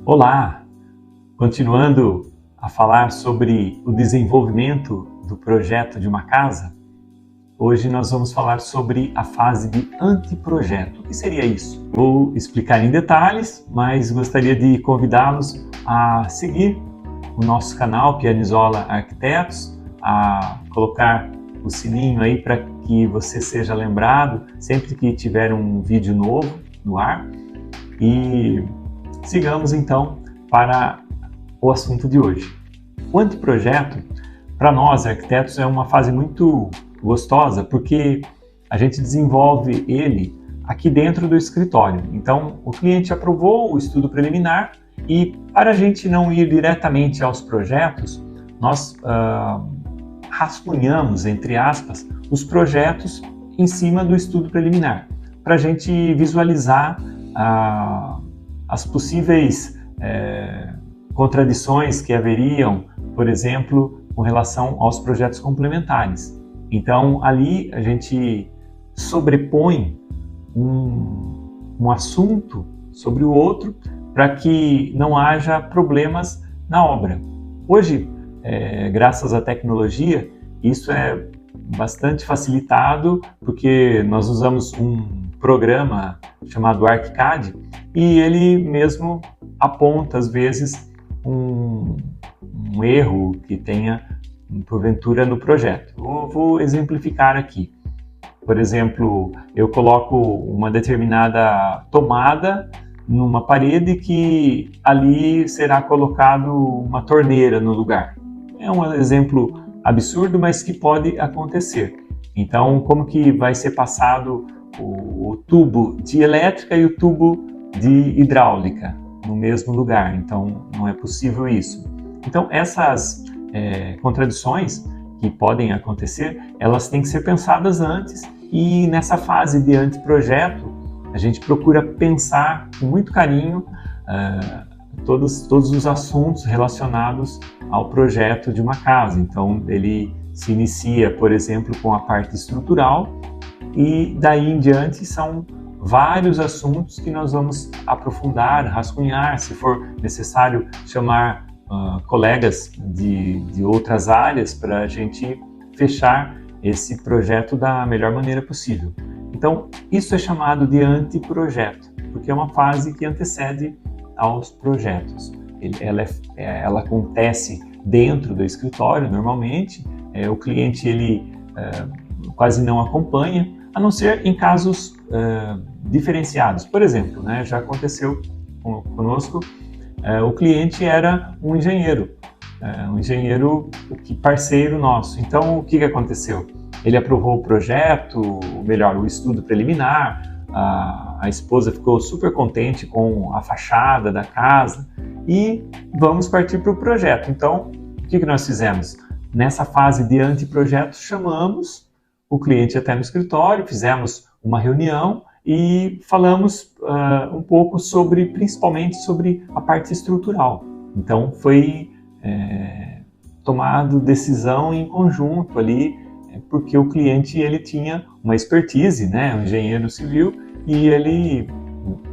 Olá! Continuando a falar sobre o desenvolvimento do projeto de uma casa, hoje nós vamos falar sobre a fase de anteprojeto. O que seria isso? Vou explicar em detalhes, mas gostaria de convidá-los a seguir o nosso canal Pianisola Arquitetos, a colocar o sininho aí para que você seja lembrado sempre que tiver um vídeo novo no ar. E sigamos então para o assunto de hoje. O anteprojeto, para nós arquitetos, é uma fase muito gostosa porque a gente desenvolve ele aqui dentro do escritório. Então, o cliente aprovou o estudo preliminar e, para a gente não ir diretamente aos projetos, nós rascunhamos, entre aspas, os projetos em cima do estudo preliminar, para a gente visualizar as possíveis contradições que haveriam, por exemplo, com relação aos projetos complementares. Então, ali a gente sobrepõe um assunto sobre o outro para que não haja problemas na obra. Hoje, graças à tecnologia, isso é bastante facilitado porque nós usamos um programa chamado ArchiCAD e ele mesmo aponta, às vezes, um erro que tenha, porventura, no projeto. Vou exemplificar aqui. Por exemplo, eu coloco uma determinada tomada numa parede que ali será colocado uma torneira no lugar. É um exemplo absurdo, mas que pode acontecer. Então, como que vai ser passado o tubo de elétrica e o tubo de hidráulica no mesmo lugar? Então, não é possível isso. Então, essas contradições que podem acontecer, elas têm que ser pensadas antes e nessa fase de anteprojeto, a gente procura pensar com muito carinho todos os assuntos relacionados ao projeto de uma casa. Então, ele se inicia, por exemplo, com a parte estrutural e daí em diante são vários assuntos que nós vamos aprofundar, rascunhar, se for necessário chamar colegas de outras áreas para a gente fechar esse projeto da melhor maneira possível. Então, isso é chamado de anteprojeto, porque é uma fase que antecede aos projetos. Ela acontece dentro do escritório, normalmente, o cliente ele quase não acompanha, a não ser em casos diferenciados. Por exemplo, já aconteceu conosco, o cliente era um engenheiro parceiro nosso. Então, o que aconteceu? Ele aprovou o projeto, o estudo preliminar, a esposa ficou super contente com a fachada da casa e vamos partir para o projeto. Então, o que nós fizemos? Nessa fase de anteprojeto, chamamos o cliente até no escritório, fizemos uma reunião e falamos um pouco principalmente sobre a parte estrutural. Então, foi tomado decisão em conjunto ali, porque o cliente ele tinha uma expertise, um engenheiro civil, e ele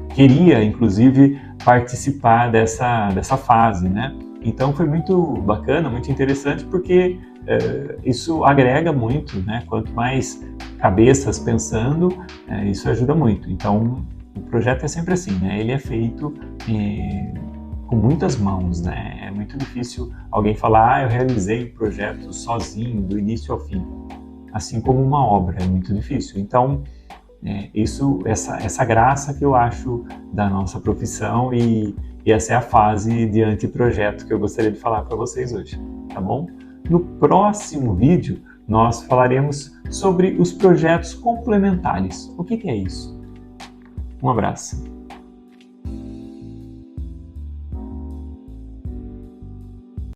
queria, inclusive, participar dessa fase, Então foi muito bacana, muito interessante, porque isso agrega muito, Quanto mais cabeças pensando, isso ajuda muito. Então o projeto é sempre assim, Ele é feito com muitas mãos, É muito difícil alguém falar, eu realizei o projeto sozinho, do início ao fim. Assim como uma obra, é muito difícil. Então, essa graça que eu acho da nossa profissão e essa é a fase de anteprojeto que eu gostaria de falar para vocês hoje, tá bom? No próximo vídeo, nós falaremos sobre os projetos complementares. O que é isso? Um abraço.